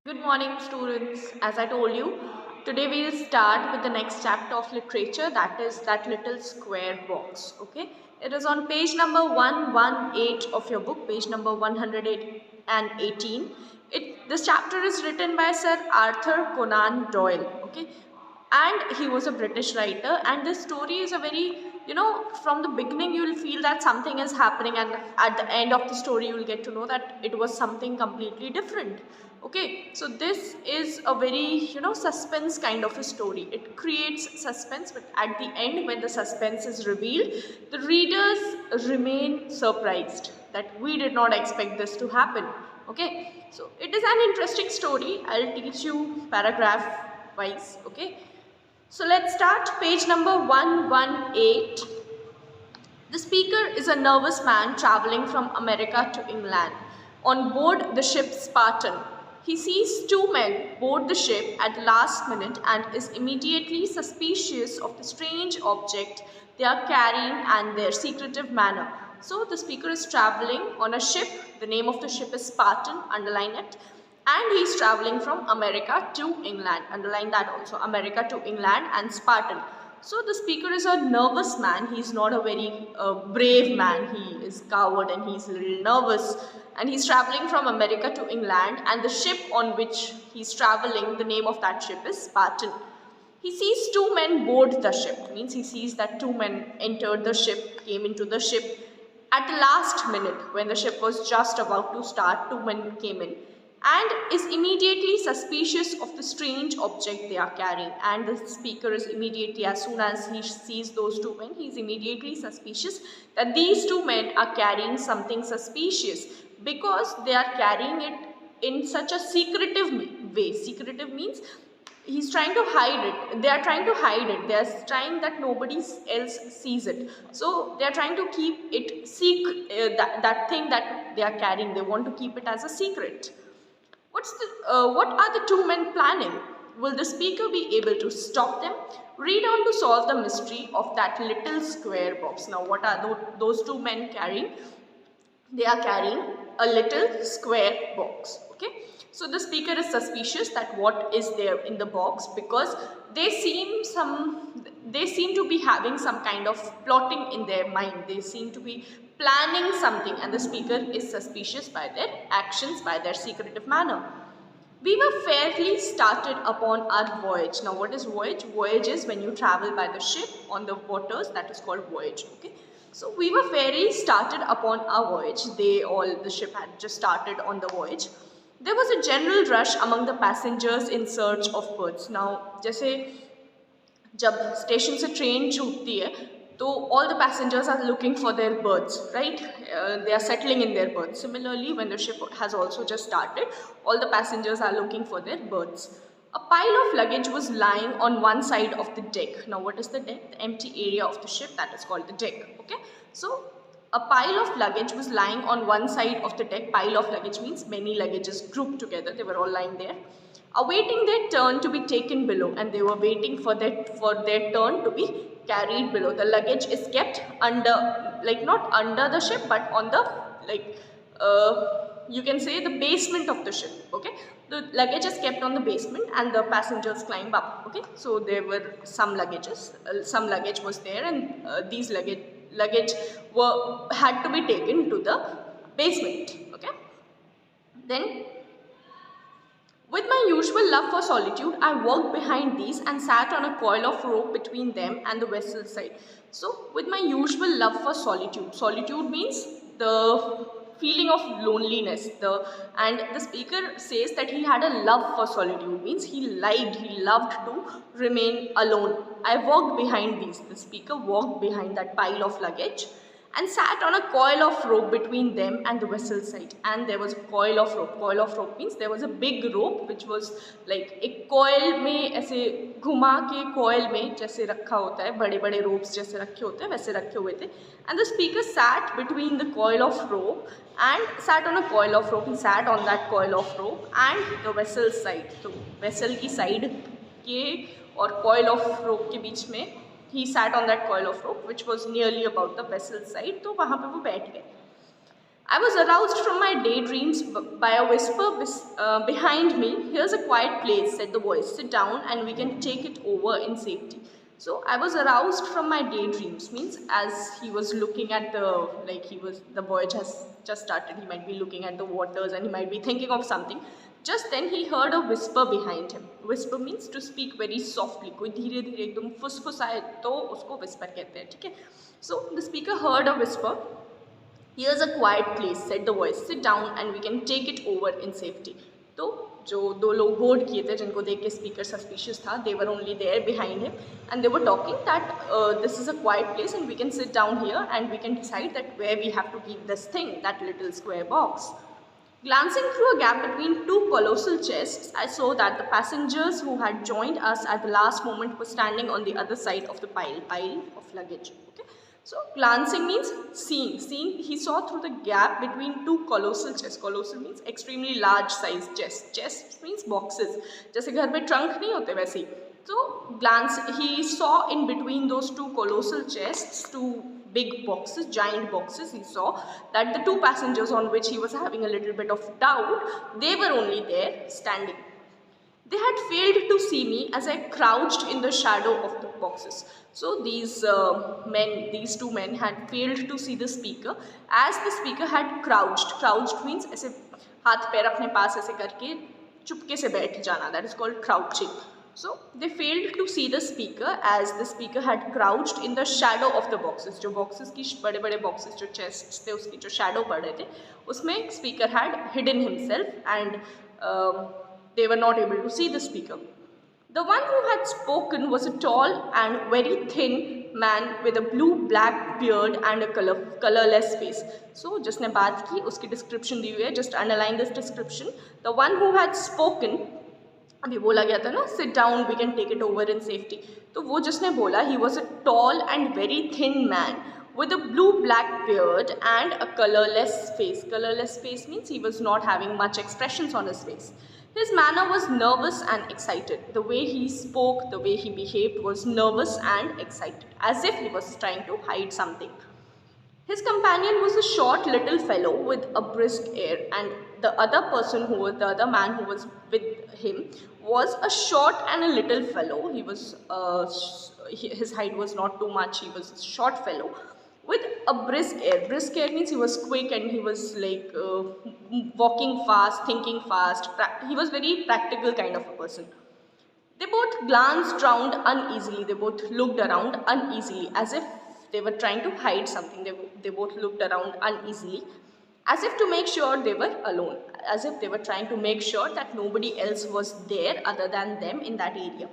Good morning, students. As I told you, today we'll start with the next chapter of literature, that is that little square box. Okay, it is on page number 118 of your book, page number 118. This chapter is written by Sir Arthur Conan Doyle. Okay, and he was a British writer, and this story is a very, from the beginning you will feel that something is happening, and at the end of the story you will get to know that it was something completely different. Okay, so this is a very, suspense kind of a story. It creates suspense, but at the end, when the suspense is revealed, the readers remain surprised that we did not expect this to happen. Okay, so it is an interesting story. I'll teach you paragraph wise. Okay, so let's start page number 118. The speaker is a nervous man traveling from America to England. On board the ship Spartan, he sees two men board the ship at the last minute and is immediately suspicious of the strange object they are carrying and their secretive manner. So the speaker is traveling on a ship. The name of the ship is Spartan, underline it. And he is traveling from America to England, underline that also, America to England and Spartan. So the speaker is a nervous man. He is not a very brave man. He is coward and he is a little nervous. And he's traveling from America to England, and the ship on which he's traveling, the name of that ship is Spartan. He sees two men board the ship. Means he sees that two men entered the ship, came into the ship. At the last minute, when the ship was just about to start, two men came in and is immediately suspicious of the strange object they are carrying. And the speaker is immediately, as soon as he sees those two men, he is immediately suspicious that these two men are carrying something suspicious, because they are carrying it in such a secretive way. Secretive means he's trying to hide it. They are trying to hide it. They are trying that nobody else sees it. So they are trying to keep it that thing that they are carrying. They want to keep it as a secret. What are the two men planning? Will the speaker be able to stop them? Read on to solve the mystery of that little square box. Now, what are those two men carrying? They are carrying a little square box. Okay, so the speaker is suspicious that what is there in the box, because they seem to be having some kind of plotting in their mind. They seem to be planning something, and the speaker is suspicious by their actions, by their secretive manner. We were fairly started upon our voyage. Now, what is voyage? Voyage is when you travel by the ship on the waters. That is called voyage. Okay, so we were fairly started upon our voyage. The ship had just started on the voyage. There was a general rush among the passengers in search of berths. Now, जैसे जब station से train छूटती है, तो all the passengers are looking for their berths, right? They are settling in their berths. Similarly, when the ship has also just started, all the passengers are looking for their berths. A pile of luggage was lying on one side of the deck. Now, what is the deck? The empty area of the ship, that is called the deck. Okay, so a pile of luggage was lying on one side of the deck. Pile of luggage means many luggages grouped together. They were all lying there, awaiting their turn to be taken below, and they were waiting for their turn to be carried below. The luggage is kept under, like not under the ship, but on the, you can say, the basement of the ship. Okay, the luggage is kept on the basement and the passengers climb up. Okay, so there were some luggage was there, and these luggage had to be taken to the basement. Okay, then with my usual love for solitude, I walked behind these and sat on a coil of rope between them and the vessel's side. So, with my usual love for solitude, solitude means the feeling of loneliness. And the speaker says that he had a love for solitude, means he loved to remain alone. I walked behind these. The speaker walked behind that pile of luggage and sat on a coil of rope between them and the vessel side. And there was a coil of rope. Coil of rope means there was a big rope which was like एक coil में ऐसे घुमा के coil में जैसे रखा होता है, बड़े बड़े ropes जैसे रखे होते हैं, वैसे रखे हुए थे. And the speaker sat between the coil of rope and sat on a coil of rope. He sat on that coil of rope and the vessel side. तो vessel की side के और coil of rope के बीच में he sat on that coil of rope which was nearly about the vessel side. तो वहाँ पे वो बैठ गए. I was aroused from my daydreams by a whisper behind me. Here's a quiet place, said the voice. Sit down and we can take it over in safety. So I was aroused from my daydreams, means as he was looking at the voyage has just started, he might be looking at the waters and he might be thinking of something. Just then he heard a whisper behind him. Whisper means to speak very softly. कोई धीरे धीरे एकदम फुसफुसाए तो उसको whisper कहते हैं, ठीक है? So the speaker heard a whisper. Here's a quiet place, said the voice. Sit down and we can take it over in safety. तो जो दो लोग बोर्ड किए थे जिनको देख के स्पीकर सस्पिशियस था, they were only there behind him and they were talking that this is a quiet place and we can sit down here and we can decide that where we have to keep this thing, that little square box. Glancing through a gap between two colossal chests, I saw that the passengers who had joined us at the last moment were standing on the other side of the pile of luggage. Okay? So glancing means seeing. He saw through the gap between two colossal chests. Colossal means extremely large size chests. Chests means boxes. जैसे घर में trunk नहीं होते वैसे ही. So he saw in between those two colossal chests, two big boxes, giant boxes. He saw that the two passengers on which he was having a little bit of doubt, they were only there standing. They had failed to see me as I crouched in the shadow of the boxes. So these two men had failed to see the speaker as the speaker had crouched. Crouched means ऐसे हाथ पैर अपने पास ऐसे करके चुपके से बैठ जाना. That is called crouching. So they failed to see the speaker as the speaker had crouched in the shadow of the boxes. जो boxes की बड़े बड़े boxes जो chests थे उसकी जो shadow पड़ रहे थे उसमें speaker had hidden himself and they were not able to see the speaker. The one who had spoken was a tall and very thin man with a blue-black beard and a colorless face. So जिसने बात की उसकी description दी हुई है. Just underline this description. The one who had spoken, अभी बोला गया था ना, sit down, we can take it over in safety. तो वो जिसने बोला, he was a tall and very thin man with a blue-black beard and a colorless face. Colorless face means he was not having much expressions on his face. His manner was nervous and excited. The way he spoke, the way he behaved was nervous and excited, as if he was trying to hide something. His companion was a short little fellow with a brisk air, and the other man who was with him was a short and a little fellow. He was his height was not too much. He was a short fellow with a brisk air. Brisk air means he was quick and he was like walking fast, thinking fast. He was very practical kind of a person. They both glanced round uneasily. They both looked around uneasily as if they were trying to hide something. They both looked around uneasily as if to make sure they were alone. As if they were trying to make sure that nobody else was there other than them in that area.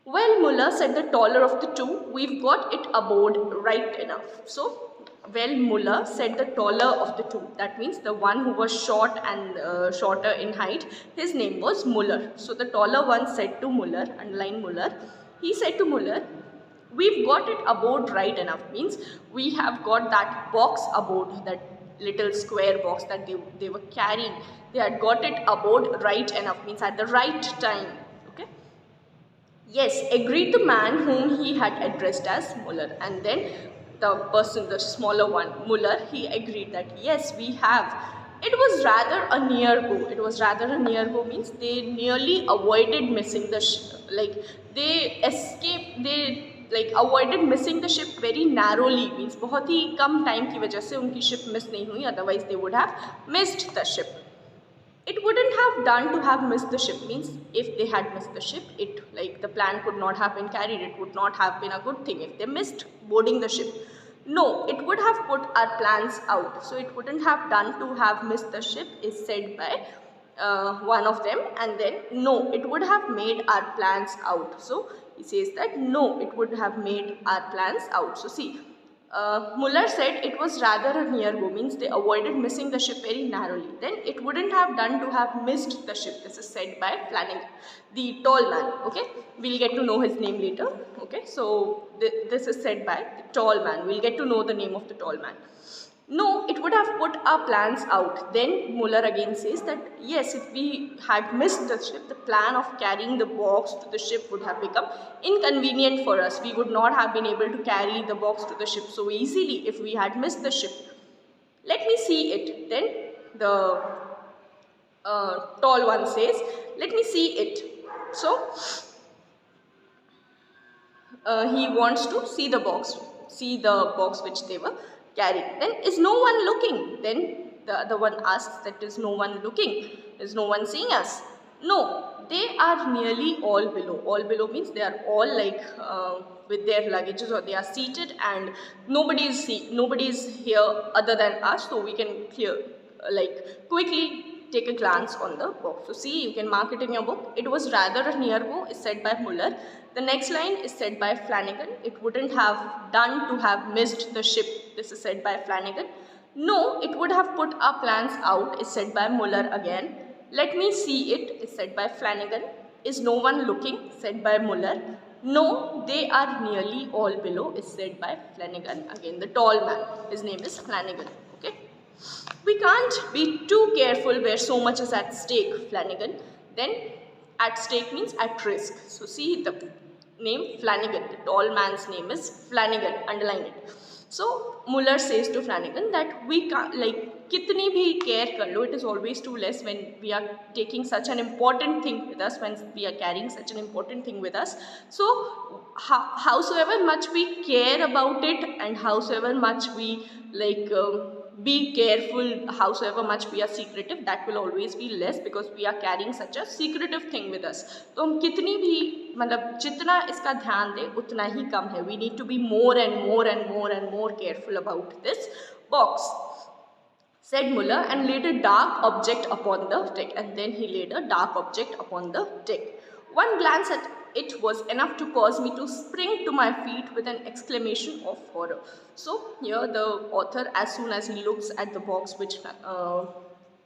Well, Muller, said the taller of the two, we've got it aboard right enough. So, well, Muller, said the taller of the two. That means the one who was short and shorter in height, his name was Muller. So, the taller one said to Muller, underline Muller, he said to Muller, we've got it aboard right enough. Means we have got that box aboard, that little square box that they were carrying. They had got it aboard right enough, means at the right time. Okay. Yes, agreed the man whom he had addressed as Muller. And then the person, the smaller one, Muller, he agreed that yes, we have. It was rather a near go. It was rather a near go means they nearly avoided missing the avoided missing the ship very narrowly. Means बहुत ही कम time की वजह से उनकी ship miss नहीं हुई. Otherwise they would have missed the ship. It wouldn't have done to have missed the ship. Means if they had missed the ship, the plan could not have been carried. It would not have been a good thing if they missed boarding the ship. No, it would have put our plans out. So it wouldn't have done to have missed the ship is said by one of them, and then no, it would have made our plans out. So he says that no, it would have made our plans out. So see, Muller said it was rather a near go, means they avoided missing the ship very narrowly. Then it wouldn't have done to have missed the ship. This is said by Flanagan, the tall man. Okay, we'll get to know his name later. Okay, so this is said by the tall man. We'll get to know the name of the tall man. No, it would have put our plans out. Then Muller again says that yes, if we had missed the ship, the plan of carrying the box to the ship would have become inconvenient for us. We would not have been able to carry the box to the ship so easily if we had missed the ship. Let me see it. Then the tall one says, let me see it. So he wants to see the box which they were carrying. Then, is no one looking? Then the other one asks, that is no one looking? Is no one seeing us? No, they are nearly all below. All below means they are all like with their luggages, or they are seated, and nobody is here other than us, so we can quickly take a glance on the box. So see, you can mark it in your book. It was rather a near go, is said by Muller. The next line is said by Flanagan. It wouldn't have done to have missed the ship. This is said by Flanagan. No, it would have put our plans out, is said by Muller again. Let me see it, is said by Flanagan. Is no one looking, said by Muller. No, they are nearly all below, is said by Flanagan. Again, the tall man. His name is Flanagan. Okay. We can't be too careful where so much is at stake, Flanagan. Then at stake means at risk. So see the name Flanagan. The tall man's name is Flanagan. Underline it. So Muller says to Flanagan that we can't, like, kitni bhi care kar lo, it is always too less when we are taking such an important thing with us, when we are carrying such an important thing with us. So howsoever much we care about it, and howsoever much we be careful, howsoever much we are secretive, that will always be less, because we are carrying such a secretive thing with us. तो हम कितनी भी मतलब जितना इसका ध्यान दें उतना ही कम है. We need to be more and more and more and more careful about this box, said Muller, and laid a dark object upon the deck. And then he laid a dark object upon the deck. One glance at it was enough to cause me to spring to my feet with an exclamation of horror. So here the author, as soon as he looks at the box which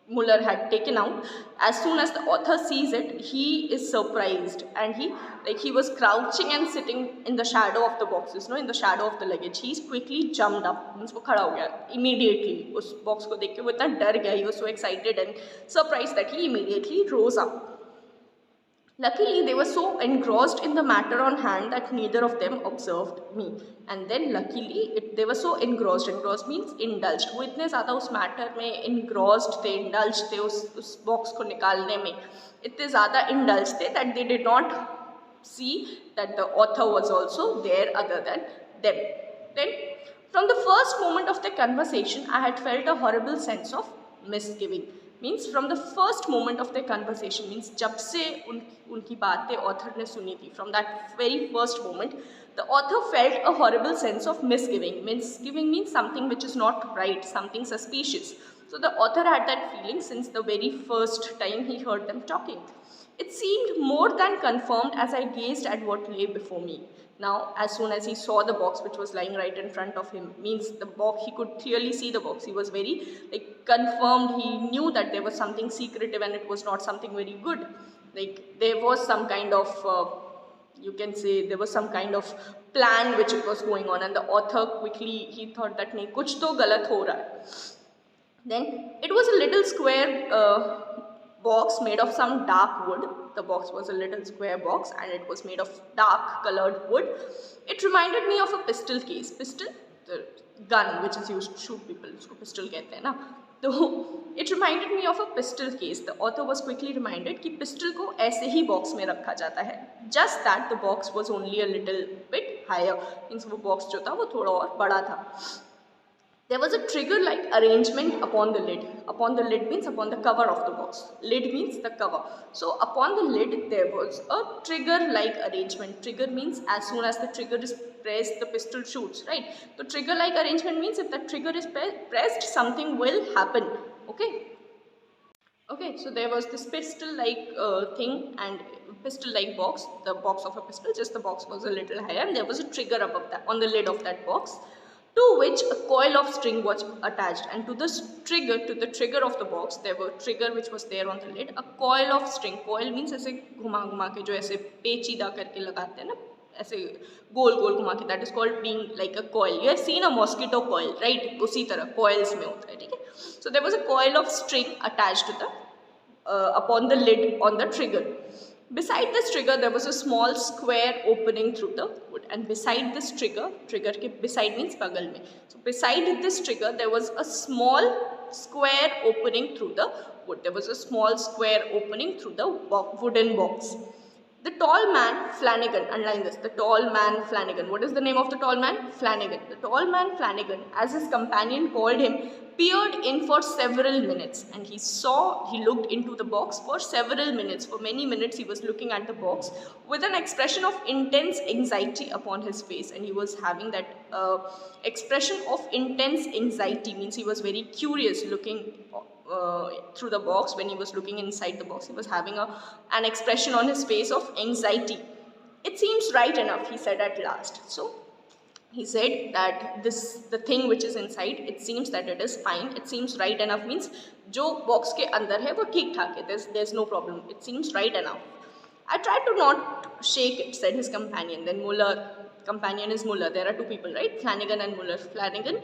Muller had taken out, as soon as the author sees it, he is surprised, and he was crouching and sitting in the shadow of the boxes, in the shadow of the luggage. He's quickly jumped up, means वो खड़ा हो गया immediately. उस box को देख के वो इतना डर गया, he was so excited and surprised that he immediately rose up. Luckily, they were so engrossed in the matter on hand that neither of them observed me. And then luckily, they were so engrossed. Engrossed means indulged. वो इतने ज़्यादा उस matter में engrossed थे, indulged थे उस box को निकालने में, इतने ज़्यादा indulged थे that they did not see that the author was also there other than them. Then, from the first moment of the conversation, I had felt a horrible sense of misgiving. Means from the first moment of their conversation, means जब से उनकी बातें author ने सुनी थी, from that very first moment, the author felt a horrible sense of misgiving. Misgiving means something which is not right, something suspicious. So the author had that feeling since the very first time he heard them talking. It seemed more than confirmed as I gazed at what lay before me. Now, as soon as he saw the box which was lying right in front of him, means the box, he could clearly see the box. He was very confirmed. He knew that there was something secretive and it was not something very good. There was some kind of, you can say, there was some kind of plan which was going on, and the author quickly, he thought that nahi, kuch to galat ho raha hai. Then it was a little square box made of some dark wood. The box was a little square box and it was made of dark colored wood. It reminded me of a pistol case. Pistol, the gun which is used to shoot people, usko pistol kehte hain na. So it reminded me of a pistol case. The author was quickly reminded कि pistol को ऐसे ही box में रखा जाता है. Just that the box was only a little bit higher. Means वो box जो था वो थोड़ा और बड़ा था. There was a trigger-like arrangement upon the lid. Upon the lid means upon the cover of the box. Lid means the cover. So upon the lid there was a trigger-like arrangement. Trigger means as soon as the trigger is pressed, the pistol shoots, right? So trigger-like arrangement means if the trigger is pressed, something will happen. Okay. Okay, so there was this pistol-like thing and pistol-like box, the box of a pistol, just the box was a little higher, and there was a trigger above that, on the lid of that box, to which a coil of string was attached, and to the trigger of the box, there were trigger which was there on the lid, a coil of string. Coil means ऐसे घुमा घुमा के जो ऐसे पेचीदा करके लगाते हैं ना, ऐसे गोल गोल घुमा के, that is called being like a coil. You have seen a mosquito coil, right? उसी तरह coils में होता है, ठीक है? So there was a coil of string attached to the upon the lid on the trigger. Beside this trigger, there was a small square opening through the wood. And beside this trigger ke beside means bagal mein. So beside this trigger, there was a small square opening through the wood. There was a small square opening through the wooden box. The tall man, Flanagan, underline this, the tall man Flanagan. What is the name of the tall man? Flanagan. The tall man Flanagan, as his companion called him, peered in for several minutes, and he looked into the box for several minutes. For many minutes he was looking at the box with an expression of intense anxiety upon his face, and he was having that expression of intense anxiety, means he was very curious looking through the box. When he was looking inside the box, he was having an expression on his face of anxiety. It seems right enough, he said at last. So he said that the thing which is inside, it seems that it is fine. It seems right enough means जो box के अंदर है वो ठीक ठाक है. There's no problem. It seems right enough. I tried to not shake it, said his companion. Then Muller, companion is Muller. There are two people, right? Flanagan and Muller. Flanagan,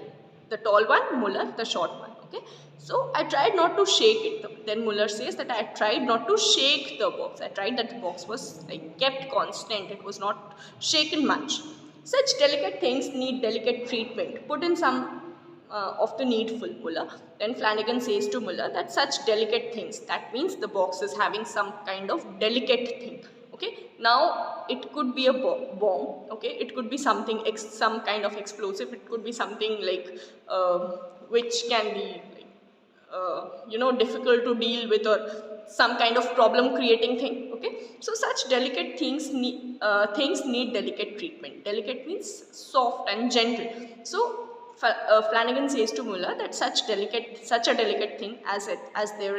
the tall one, Muller, the short one. Okay. So I tried not to shake it. Then Muller says that I tried not to shake the box. I tried that the box was like kept constant. It was not shaken much. Such delicate things need delicate treatment. Put in some of the needful, Muller. Then Flanagan says to Muller that such delicate things, that means the box is having some kind of delicate thing. Okay, now it could be a bomb. Okay, it could be something, some kind of explosive. It could be something like which can be difficult to deal with, or some kind of problem creating thing. Okay, so such delicate things need delicate treatment. Delicate means soft and gentle. So Flanagan says to Muller that such a delicate thing as it is there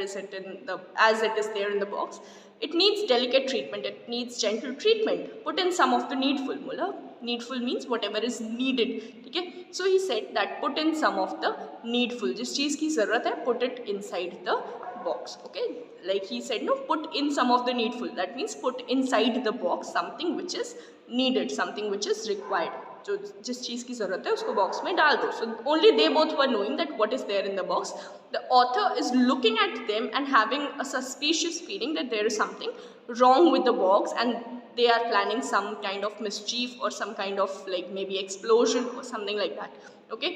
in the box, it needs delicate treatment, it needs gentle treatment. Put in some of the needful, Muller. Needful means whatever is needed. Okay, so he said that put in some of the needful. जिस चीज़ की ज़रूरत है, put it inside the box. Okay, like he said, no, put in some of the needful. That means put inside the box something which is needed, something which is required. जो जिस चीज़ की ज़रूरत है उसको बॉक्स में डाल दो. So only they both were knowing that what is there in the box. The author is looking at them and having a suspicious feeling that there is something wrong with the box, and they are planning some kind of mischief or some kind of like maybe explosion or something like that. Okay.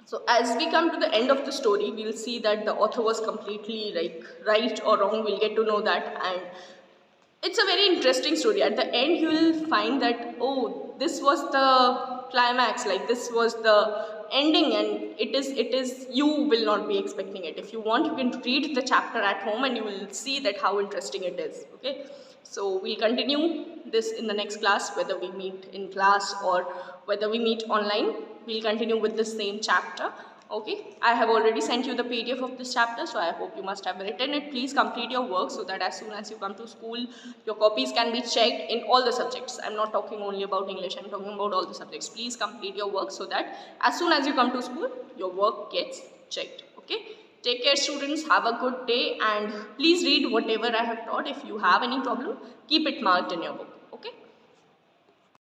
So as we come to the end of the story, we'll see that the author was completely like right or wrong. We'll get to know that, and it's a very interesting story. At the end, you will find that, oh, this was the climax, like this was the ending, and it is you will not be expecting it. If you want, you can read the chapter at home and you will see that how interesting it is. Okay, so we'll continue this in the next class, whether we meet in class or whether we meet online. We'll continue with the same chapter. Okay, I have already sent you the PDF of this chapter, so I hope you must have written it. Please complete your work so that as soon as you come to school, your copies can be checked in all the subjects. I'm not talking only about English, I'm talking about all the subjects. Please complete your work so that as soon as you come to school, your work gets checked. Okay, take care students, have a good day, and please read whatever I have taught. If you have any problem, keep it marked in your book.